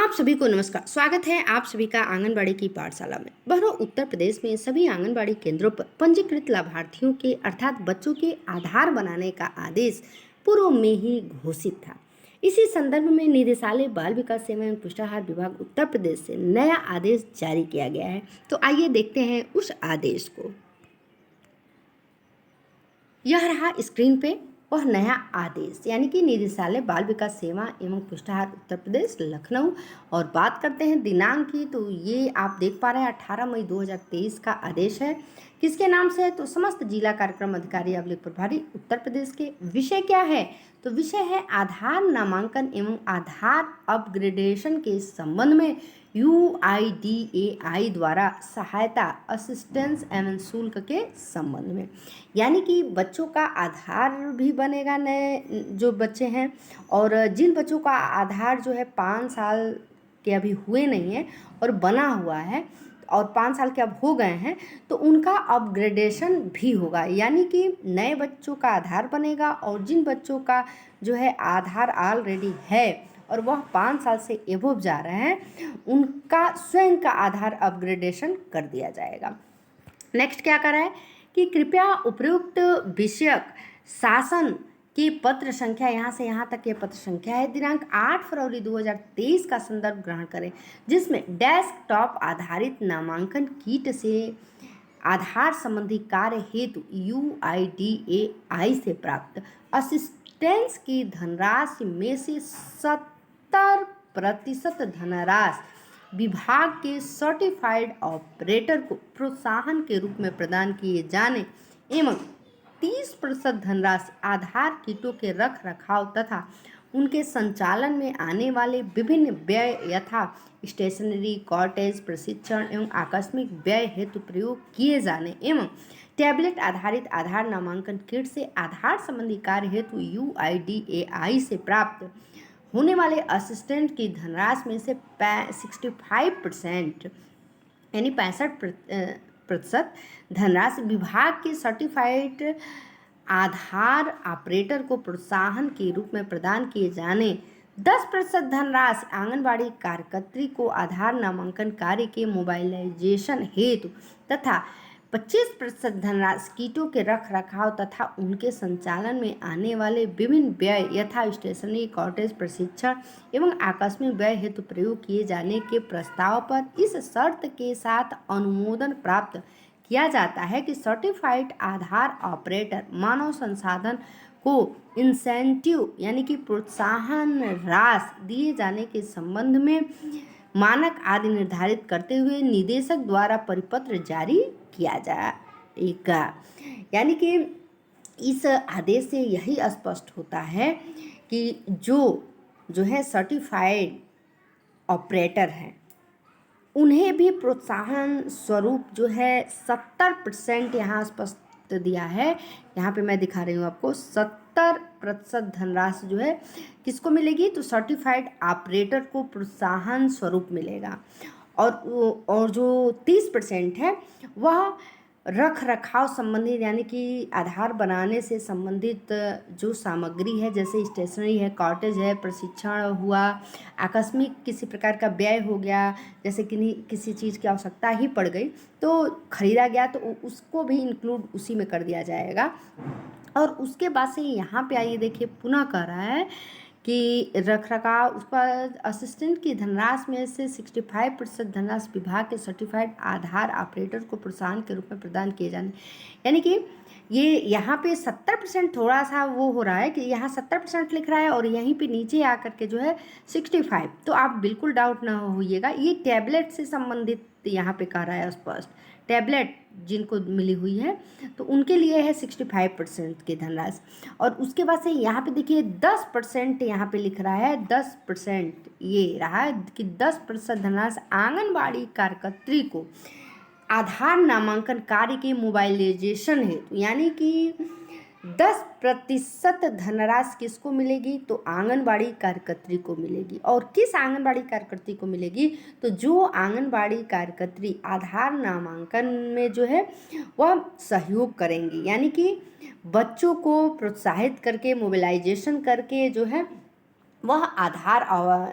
आप सभी को नमस्कार। स्वागत है आप सभी का आंगनबाड़ी की पाठशाला में। बहनों, उत्तर प्रदेश में सभी आंगनबाड़ी केंद्रों पर पंजीकृत लाभार्थियों के अर्थात बच्चों के आधार बनाने का आदेश पूर्व में ही घोषित था। इसी संदर्भ में निदेशालय बाल विकास एवं पुष्टाहार विभाग उत्तर प्रदेश से नया आदेश जारी किया गया है। तो आइए देखते हैं उस आदेश को। यह रहा स्क्रीन पे वह नया आदेश, यानी कि निदेशालय बाल विकास सेवा एवं पुष्टाहार उत्तर प्रदेश लखनऊ। और बात करते हैं दिनांक की, तो ये आप देख पा रहे हैं 18 मई 2023 का आदेश है। किसके नाम से है? तो समस्त जिला कार्यक्रम अधिकारी अभिलेख प्रभारी उत्तर प्रदेश के। विषय क्या है? तो विषय है आधार नामांकन एवं आधार अपग्रेडेशन के संबंध में UIDAI द्वारा सहायता असिस्टेंस एवं शुल्क के संबंध में। यानी कि बच्चों का आधार भी बनेगा, नए जो बच्चे हैं, और जिन बच्चों का आधार जो है 5 साल के अभी हुए नहीं है और बना हुआ है और 5 साल के अब हो गए हैं, तो उनका अपग्रेडेशन भी होगा। यानी कि नए बच्चों का आधार बनेगा और जिन बच्चों का जो है आधार ऑलरेडी है और वह 5 साल से एबोव जा रहे हैं, उनका स्वयं का आधार अपग्रेडेशन कर दिया जाएगा। नेक्स्ट क्या कर रहा है कि कृपया उपयुक्त विषयक शासन की पत्र संख्या, यहाँ से यहाँ तक ये पत्र संख्या है, दिनांक 8 फरवरी 2023 का संदर्भ ग्रहण करें, जिसमें डेस्कटॉप आधारित नामांकन किट से आधार संबंधी कार्य हेतु UIDAI से प्राप्त असिस्टेंस की धनराशि में से 70% धनराशि विभाग के सर्टिफाइड ऑपरेटर को प्रोत्साहन के रूप में प्रदान किए जाने एवं 30% धनराशि आधार किटों के रख रखाव तथा उनके संचालन में आने वाले विभिन्न व्यय यथा स्टेशनरी, कॉटेज, प्रशिक्षण एवं आकस्मिक व्यय हेतु प्रयोग किए जाने एवं टैबलेट आधारित आधार नामांकन किट से आधार संबंधी कार्य हेतु UIDAI से प्राप्त होने वाले असिस्टेंट की धनराशि में से 65% यानी 65% धनराशि विभाग के सर्टिफाइड आधार ऑपरेटर को प्रोत्साहन के रूप में प्रदान किए जाने 10% धनराशि आंगनबाड़ी कार्यकर्त्री को आधार नामांकन कार्य के मोबाइलाइजेशन हेतु तथा 25% धनराशि कीटों के रख रखाव तथा उनके संचालन में आने वाले विभिन्न व्यय यथा स्टेशनरी, कॉटेज, प्रशिक्षण एवं आकस्मिक व्यय हेतु प्रयोग किए जाने के प्रस्ताव पर इस शर्त के साथ अनुमोदन प्राप्त किया जाता है कि सर्टिफाइड आधार ऑपरेटर मानव संसाधन को इंसेंटिव यानी कि प्रोत्साहन राशि दिए जाने के संबंध में मानक आदि निर्धारित करते हुए निदेशक द्वारा परिपत्र जारी किया जाएगा। यानी कि इस आदेश से यही स्पष्ट होता है कि जो है सर्टिफाइड ऑपरेटर हैं, उन्हें भी प्रोत्साहन स्वरूप जो है 70% यहाँ स्पष्ट दिया है। यहाँ पे मैं दिखा रही हूँ आपको 70% धनराशि जो है किसको मिलेगी, तो सर्टिफाइड ऑपरेटर को प्रोत्साहन स्वरूप मिलेगा। और जो 30% है वह रख रखाव संबंधित यानी कि आधार बनाने से संबंधित जो सामग्री है, जैसे स्टेशनरी है, कॉटेज है, प्रशिक्षण हुआ, आकस्मिक किसी प्रकार का व्यय हो गया, जैसे कि किसी चीज़ की आवश्यकता ही पड़ गई तो खरीदा गया, तो उसको भी इंक्लूड उसी में कर दिया जाएगा। और उसके बाद से यहाँ पे आइए देखिए, पुनः कह रहा है कि रख रखाव उस पर असिस्टेंट की धनराशि में से 65% धनराशि विभाग के सर्टिफाइड आधार ऑपरेटर को प्रोत्साहन के रूप में प्रदान किए जाने। यानी कि ये यहाँ पे 70% थोड़ा सा वो हो रहा है कि यहाँ 70% लिख रहा है और यहीं पे नीचे आकर के जो है 65। तो आप बिल्कुल डाउट ना होइएगा, ये टैबलेट से संबंधित यहाँ पे कह रहा है स्पष्ट। टैबलेट जिनको मिली हुई है तो उनके लिए है 65% की धनराशि। और उसके बाद से यहाँ पे देखिए 10% यहाँ पे लिख रहा है, 10% ये रहा है कि 10% धनराशि आंगनबाड़ी कार्यकर्त्री को आधार नामांकन कार्य के मोबाइलाइजेशन हेतु, यानी कि 10% धनराशि किसको मिलेगी, तो आंगनबाड़ी कार्यकर्त्री को मिलेगी। और किस आंगनबाड़ी कार्यकर्त्री को मिलेगी, तो जो आंगनबाड़ी कार्यकर्त्री आधार नामांकन में जो है वह सहयोग करेंगी, यानी कि बच्चों को प्रोत्साहित करके मोबिलाइजेशन करके जो है वह आधार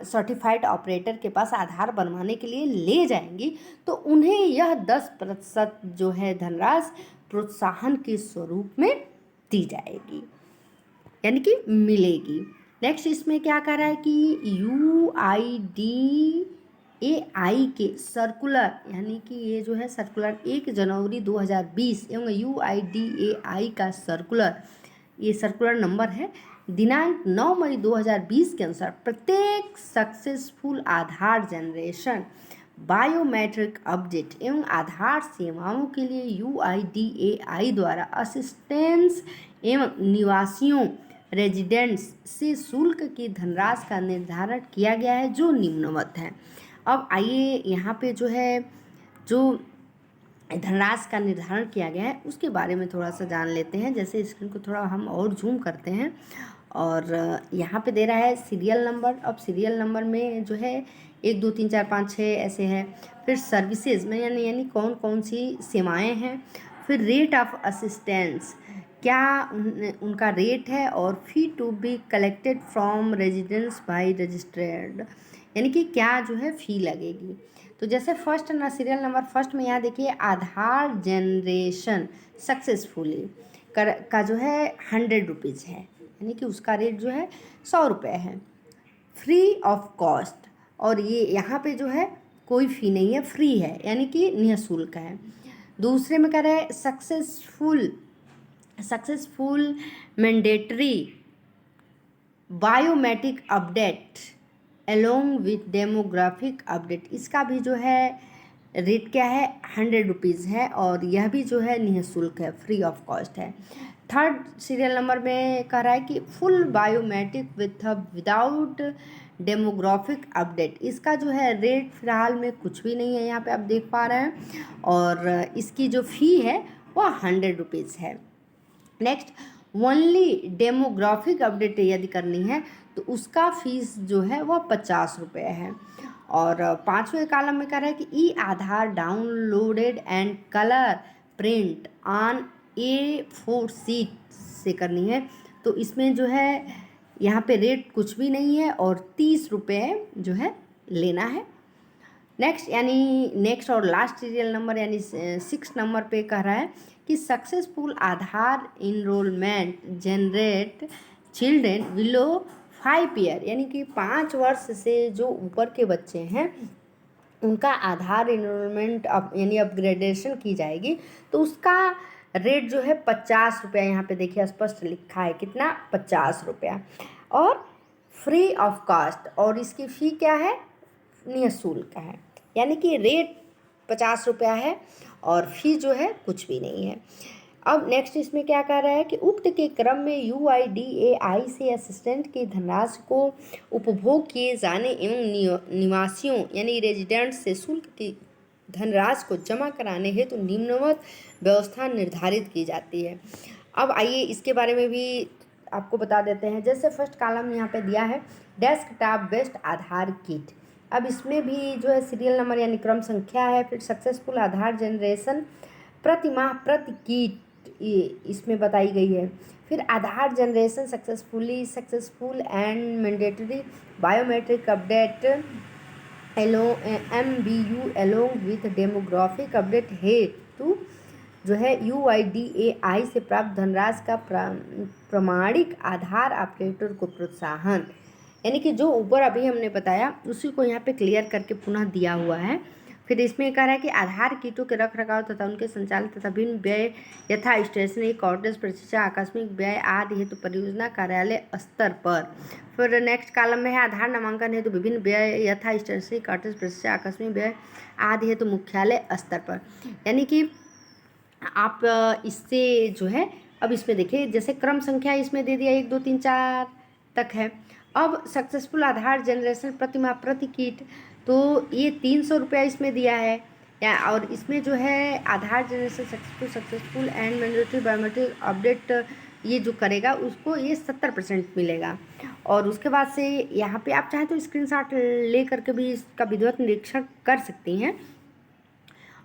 सर्टिफाइड ऑपरेटर के पास आधार बनवाने के लिए ले जाएंगी तो उन्हें यह 10% जो है धनराशि प्रोत्साहन के स्वरूप में दी जाएगी, यानी कि मिलेगी। नेक्स्ट इसमें क्या कर रहा है कि UIDAI के सर्कुलर, यानी कि ये जो है सर्कुलर 1 जनवरी 2020 एवं UIDAI का सर्कुलर, ये सर्कुलर नंबर है दिनांक 9 मई 2020 के अनुसार प्रत्येक सक्सेसफुल आधार जनरेशन, बायोमेट्रिक अपडेट एवं आधार सेवाओं के लिए UIDAI द्वारा असिस्टेंस एवं निवासियों रेजिडेंट्स से शुल्क की धनराशि का निर्धारण किया गया है जो निम्नवत है। अब आइए यहाँ पे जो है जो धनराशि का निर्धारण किया गया है उसके बारे में थोड़ा सा जान लेते हैं। जैसे स्क्रीन को थोड़ा हम और जूम करते हैं और यहाँ पे दे रहा है सीरियल नंबर। अब सीरियल नंबर में जो है 1 2 3 4 5 6 ऐसे है। फिर सर्विसेज में यानी कौन कौन सी सेवाएं हैं। फिर रेट ऑफ असिस्टेंस, क्या उनका रेट है। और fee to be collected from residence by registered, यानी कि क्या जो है फ़ी लगेगी। तो जैसे फर्स्ट ना सीरियल नंबर फर्स्ट में यहाँ देखिए आधार जनरेशन सक्सेसफुली का जो है 100 रुपीज़ है, यानी कि उसका रेट जो है 100 रुपये है, फ्री ऑफ कॉस्ट। और ये यहाँ पे जो है कोई फ़ी नहीं है, फ्री है, यानी कि निःशुल्क है। दूसरे में कह रहे हैं successful mandatory biometric update along with demographic update, इसका भी जो है रेट क्या है 100 रुपीज़ है और यह भी जो है निःशुल्क है, फ्री ऑफ कॉस्ट है। थर्ड सीरियल नंबर में कह रहा है कि full biometric without demographic update, इसका जो है रेट फिलहाल में कुछ भी नहीं है, यहाँ पे आप देख पा रहे हैं। और इसकी जो फ़ी है वह 100 रुपीज़ है। नेक्स्ट ओनली डेमोग्राफिक अपडेट यदि करनी है तो उसका फीस जो है वह 50 रुपये है। और 5वें कॉलम में कह रहा है कि e Aadhaar downloaded and colour print on A4 sheet से करनी है तो इसमें जो है यहाँ पे रेट कुछ भी नहीं है और 30 रुपये जो है लेना है। नेक्स्ट और लास्ट सीरियल नंबर यानी 6 नंबर पे कह रहा है कि successful Aadhaar enrolment generate children below 5 year, यानी कि 5 वर्ष से जो ऊपर के बच्चे हैं उनका आधार इनरोलमेंट यानी अपग्रेडेशन की जाएगी तो उसका रेट जो है 50 रुपया, यहाँ पे देखिए स्पष्ट लिखा है कितना 50 रुपया और फ्री ऑफ कॉस्ट। और इसकी फ़ी क्या है निःशुल्क है, यानी कि रेट 50 रुपया है और फ़ी जो है कुछ भी नहीं है। अब नेक्स्ट इसमें क्या कह रहा है कि उक्त के क्रम में UIDAI से असिस्टेंट की धनराशि को उपभोग किए जाने एवं निवासियों यानी रेजिडेंट्स से शुल्क की धनराशि को जमा कराने हेतु निम्नवत व्यवस्था निर्धारित की जाती है। अब आइए इसके बारे में भी आपको बता देते हैं। जैसे फर्स्ट कॉलम यहाँ पे दिया है डेस्कटॉप बेस्ड आधार किट। अब इसमें भी जो है सीरियल नंबर यानी क्रम संख्या है। फिर सक्सेसफुल आधार जनरेशन प्रति माह प्रति किट इसमें बताई गई है। फिर Aadhaar generation successful and mandatory biometric update MBU along with demographic update हेतु जो है UIDAI से प्राप्त धनराशि का प्रमाणिक आधार ऑपरेटर को प्रोत्साहन, यानी कि जो ऊपर अभी हमने बताया उसी को यहाँ पे क्लियर करके पुनः दिया हुआ है। फिर इसमें कह रहा है कि आधार कीटों के रख रखाव तथा उनके संचालन तथा भिन्न व्यय यथा स्टेशनरी कॉटेज प्रशिक्षण आकस्मिक व्यय आदि हेतु परियोजना कार्यालय स्तर पर। फिर नेक्स्ट कॉलम में है आधार नामांकन हेतु विभिन्न व्यय यथा स्टेशनरी कॉटेज प्रशिक्षण आकस्मिक व्यय आदि हेतु मुख्यालय स्तर पर, यानी कि आप इससे जो है अब इसमें देखिए जैसे क्रम संख्या इसमें दे दिया 1 2 3 4 तक है। अब सक्सेसफुल आधार जनरेशन प्रति माह प्रति किट तो ये 300 रुपया इसमें दिया है और इसमें जो है Aadhaar generation successful and mandatory biometric update ये जो करेगा उसको ये 70% मिलेगा। और उसके बाद से यहाँ पे आप चाहें तो स्क्रीनशॉट ले करके भी इसका विधिवत निरीक्षण कर सकती हैं।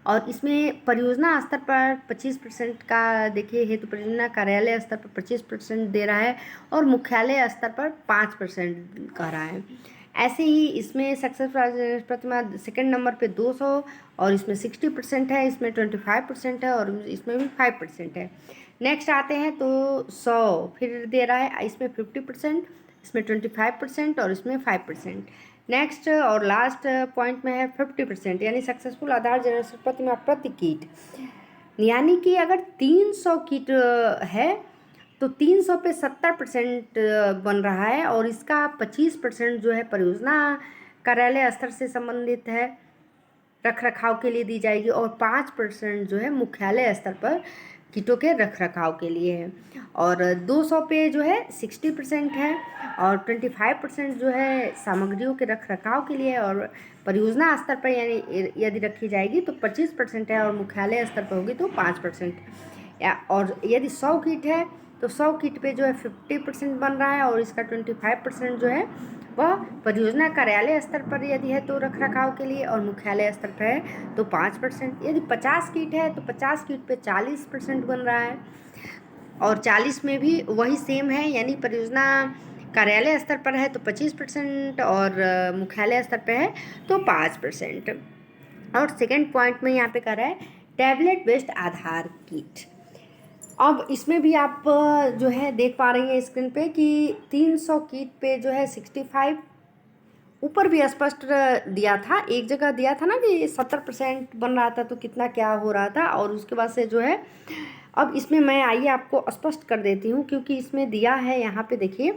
और इसमें परियोजना स्तर पर 25% का देखिए हेतु परियोजना कार्यालय स्तर पर 25% दे रहा है और मुख्यालय स्तर पर 5% कह रहा है। ऐसे ही इसमें सक्सेस प्रतिमा सेकंड नंबर पे 200 और इसमें 60% है, इसमें 25% है और इसमें भी 5% है। नेक्स्ट आते हैं तो 100 फिर दे रहा है, इसमें 50%, इसमें 25% और इसमें 5%। नेक्स्ट और लास्ट पॉइंट में है 50%, यानी सक्सेसफुल आधार जनरेशन प्रतिमा प्रति कीट, यानी कि अगर 300 कीट है तो 300 पे 70% बन रहा है और इसका 25% जो है परियोजना कार्यालय स्तर से संबंधित है, रख रखाव के लिए दी जाएगी और 5% जो है मुख्यालय स्तर पर कीटों के रख रखाव के लिए है। और 200 पे जो है 60% है और 25% जो है सामग्रियों के रख रखाव के लिए और परियोजना स्तर पर यानी यदि रखी जाएगी तो 25% है और मुख्यालय स्तर पर होगी तो 5%। और यदि 100 कीट है तो 100 कीट पे जो है 50% बन रहा है और इसका 25% जो है वह परियोजना कार्यालय स्तर पर यदि है तो रख रखाव के लिए और मुख्यालय स्तर पर है तो 5%। यदि 50 कीट है तो 50 कीट पे 40% बन रहा है और 40 में भी वही सेम है, यानी परियोजना कार्यालय स्तर पर है तो 25% और मुख्यालय स्तर पर है तो 5%। और सेकंड पॉइंट में यहाँ पे कर रहा है टैबलेट बेस्ड आधार कीट। अब इसमें भी आप जो है देख पा रही हैं स्क्रीन पे कि 300 कीट पे जो है 65, ऊपर भी स्पष्ट दिया था, एक जगह दिया था ना कि 70% बन रहा था तो कितना क्या हो रहा था, और उसके बाद से जो है अब इसमें मैं आइए आपको स्पष्ट कर देती हूँ क्योंकि इसमें दिया है यहाँ पे देखिए,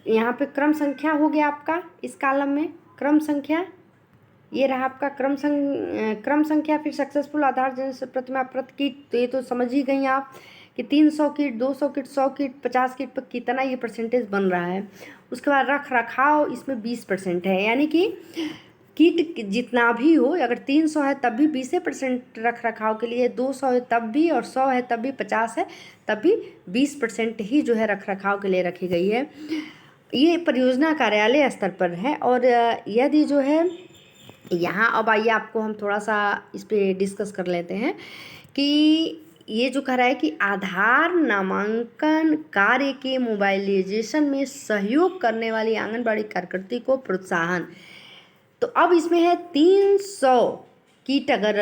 यहाँ पे क्रम संख्या हो गया आपका, इस कॉलम में क्रम संख्या ये रहा आपका क्रम संख्या, फिर सक्सेसफुल आधार जनरेशन प्रतिमा प्रति कीट, तो ये तो समझ ही गई आप कि 300 कीट, 200 कीट, 100 कीट, 50 कीट पर कितना ये परसेंटेज बन रहा है। उसके बाद रख रखाव इसमें 20% है, यानी कि कीट जितना भी हो, अगर 300 है तब भी 20% रख रखाव के लिए, 200 है तब भी और 100 है तब भी, 50 है तब भी 20% ही जो है रख रखाव के लिए रखी गई है। ये परियोजना कार्यालय स्तर पर है। और यदि जो है यहाँ अब आइए आपको हम थोड़ा सा इस पर डिस्कस कर लेते हैं कि ये जो कह रहा है कि आधार नामांकन कार्य के मोबाइलाइजेशन में सहयोग करने वाली आंगनबाड़ी कार्यकर्ती को प्रोत्साहन, तो अब इसमें है 300 कीट, अगर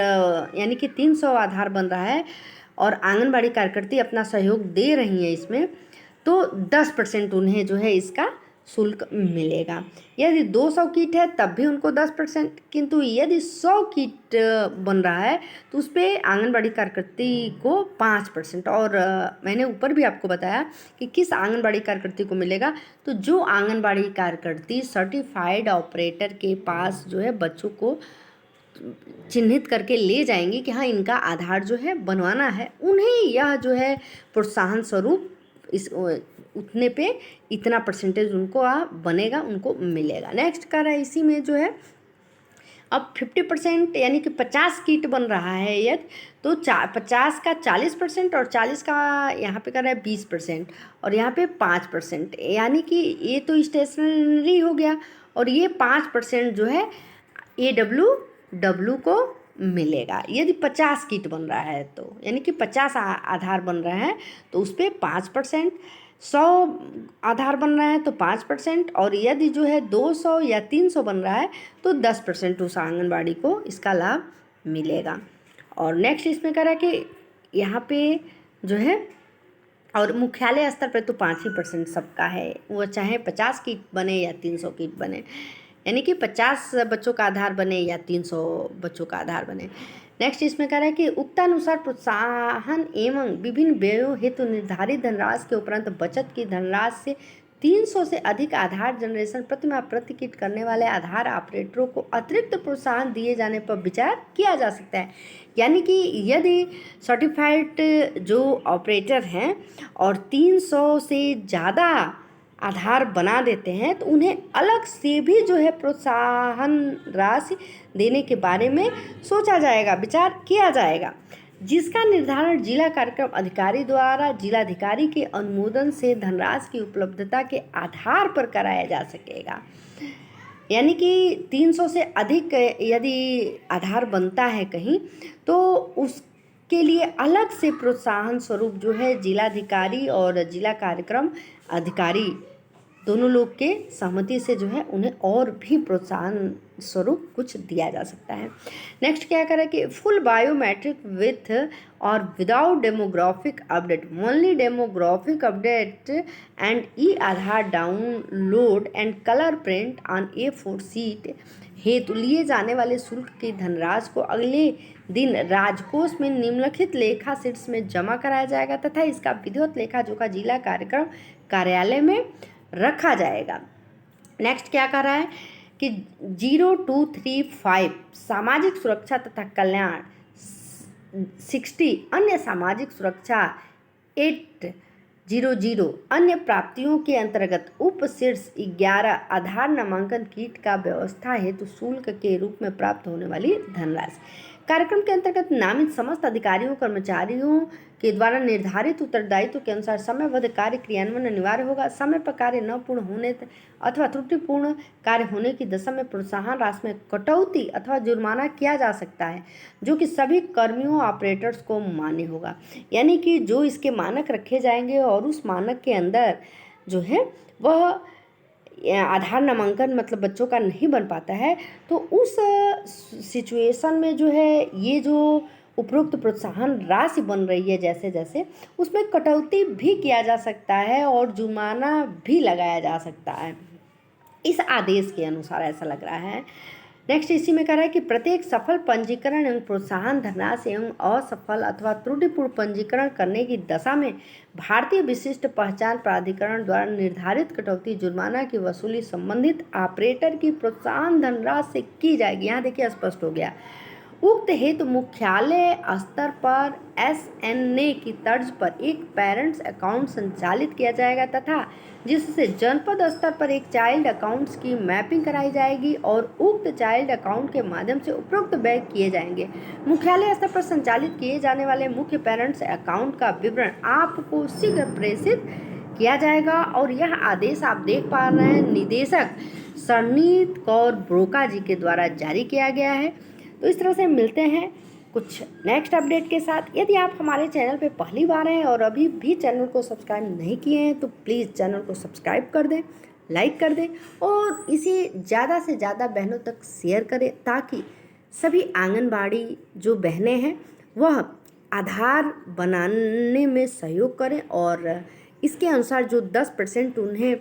यानी कि 300 आधार बन रहा है और आंगनबाड़ी कार्यकर्ती अपना सहयोग दे रही हैं इसमें, तो 10% उन्हें जो है इसका शुल्क मिलेगा। यदि 200 कीट है तब भी उनको 10%, किंतु यदि 100 कीट बन रहा है तो उस पर आंगनबाड़ी कार्यकर्ती को 5%। और मैंने ऊपर भी आपको बताया कि किस आंगनबाड़ी कार्यकर्ती को मिलेगा, तो जो आंगनबाड़ी कार्यकर्ती सर्टिफाइड ऑपरेटर के पास जो है बच्चों को चिन्हित करके ले जाएंगी कि हाँ इनका आधार जो है बनवाना है, उन्हें यह जो है प्रोत्साहन स्वरूप इस उतने पे इतना परसेंटेज उनको बनेगा, उनको मिलेगा। नेक्स्ट कर रहा है इसी में जो है अब 50% यानी कि 50 किट बन रहा है यदि, तो 50 का 40% और 40 का यहाँ पे कर रहा है 20% और यहाँ पे 5%, यानी कि ये तो स्टेशनरी हो गया और ये 5% जो है AWW को मिलेगा। यदि 50 किट बन रहा है तो यानी कि 50 आधार बन रहा है तो उस पर 5%, 100 आधार बन रहा है तो 5%, और यदि जो है 200 या 300 बन रहा है तो 10% उस आंगनबाड़ी को इसका लाभ मिलेगा। और नेक्स्ट इसमें कह रहा है कि यहाँ पे जो है और मुख्यालय स्तर पर तो 5% सबका है, वो चाहे 50 किट बने या 300 किट बने, यानी कि 50 बच्चों का आधार बने या 300 बच्चों का आधार बने। नेक्स्ट इसमें कह रहा है कि उक्तानुसार प्रोत्साहन एवं विभिन्न व्ययों हेतु निर्धारित धनराशि के उपरांत बचत की धनराशि से 300 से अधिक आधार जनरेशन प्रतिमाह प्रति किट करने वाले आधार ऑपरेटरों को अतिरिक्त प्रोत्साहन दिए जाने पर विचार किया जा सकता है। यानी कि यदि सर्टिफाइड जो ऑपरेटर हैं और 300 से ज़्यादा आधार बना देते हैं तो उन्हें अलग से भी जो है प्रोत्साहन राशि देने के बारे में सोचा जाएगा, विचार किया जाएगा, जिसका निर्धारण जिला कार्यक्रम अधिकारी द्वारा जिलाधिकारी के अनुमोदन से धनराशि की उपलब्धता के आधार पर कराया जा सकेगा। यानी कि 300 से अधिक यदि आधार बनता है कहीं, तो उसके लिए अलग से प्रोत्साहन स्वरूप जो है जिलाधिकारी और जिला कार्यक्रम अधिकारी दोनों लोग के सहमति से जो है उन्हें और भी प्रोत्साहन स्वरूप कुछ दिया जा सकता है। नेक्स्ट क्या करें कि फुल बायोमेट्रिक विथ और without demographic update, only demographic update and E Aadhaar download and colour print on A4 sheet हेतु लिए जाने वाले शुल्क की धनराशि को अगले दिन राजकोष में निम्नलिखित लेखा शीट्स में जमा कराया जाएगा तथा इसका विधिवत लेखा जोखा जिला कार्यक्रम कार्यालय में रखा जाएगा। नेक्स्ट क्या कर रहा है कि 0235 सामाजिक सुरक्षा तथा कल्याण, 60 अन्य सामाजिक सुरक्षा, 800 अन्य प्राप्तियों के अंतर्गत उप शीर्ष 11 आधार नामांकन किट का व्यवस्था हेतु शुल्क के रूप में प्राप्त होने वाली धनराशि। कार्यक्रम के अंतर्गत नामित समस्त अधिकारियों कर्मचारियों के द्वारा निर्धारित उत्तरदायित्व के अनुसार समयबद्ध कार्य क्रियान्वयन अनिवार्य होगा। समय पर कार्य न पूर्ण होने अथवा त्रुटिपूर्ण कार्य होने की दशा में प्रोत्साहन राशि में कटौती अथवा जुर्माना किया जा सकता है, जो कि सभी कर्मियों ऑपरेटर्स को मान्य होगा। यानी कि जो इसके मानक रखे जाएंगे और उस मानक के अंदर जो है वह आधार नामांकन मतलब बच्चों का नहीं बन पाता है, तो उस सिचुएशन में जो है ये जो उपरोक्त प्रोत्साहन राशि बन रही है जैसे जैसे उसमें कटौती भी किया जा सकता है और जुर्माना भी लगाया जा सकता है, इस आदेश के अनुसार ऐसा लग रहा है। नेक्स्ट इसी में कह रहा है कि प्रत्येक सफल पंजीकरण एवं प्रोत्साहन धनराशि एवं असफल अथवा त्रुटिपूर्ण पंजीकरण करने की दशा में भारतीय विशिष्ट पहचान प्राधिकरण द्वारा निर्धारित कटौती जुर्माना की वसूली संबंधित ऑपरेटर की प्रोत्साहन धनराशि से की जाएगी। यहाँ देखिए स्पष्ट हो गया। उक्त हेतु मुख्यालय स्तर पर SNA की तर्ज पर एक पेरेंट्स अकाउंट संचालित किया जाएगा तथा जिससे जनपद स्तर पर एक चाइल्ड अकाउंट्स की मैपिंग कराई जाएगी और उक्त चाइल्ड अकाउंट के माध्यम से उपरोक्त व्यय किए जाएंगे। मुख्यालय स्तर पर संचालित किए जाने वाले मुख्य पेरेंट्स अकाउंट का विवरण आपको शीघ्र प्रेषित किया जाएगा। और यह आदेश आप देख पा रहे हैं निदेशक सरनीत कौर ब्रोका जी के द्वारा जारी किया गया है। तो इस तरह से मिलते हैं कुछ नेक्स्ट अपडेट के साथ। यदि आप हमारे चैनल पे पहली बार हैं और अभी भी चैनल को सब्सक्राइब नहीं किए हैं तो प्लीज़ चैनल को सब्सक्राइब कर दें, लाइक कर दें और इसे ज़्यादा से ज़्यादा बहनों तक शेयर करें ताकि सभी आंगनबाड़ी जो बहनें हैं वह आधार बनाने में सहयोग करें और इसके अनुसार जो 10% उन्हें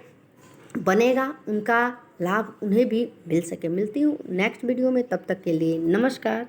बनेगा उनका लाभ उन्हें भी मिल सके। मिलती हूँ नेक्स्ट वीडियो में, तब तक के लिए नमस्कार।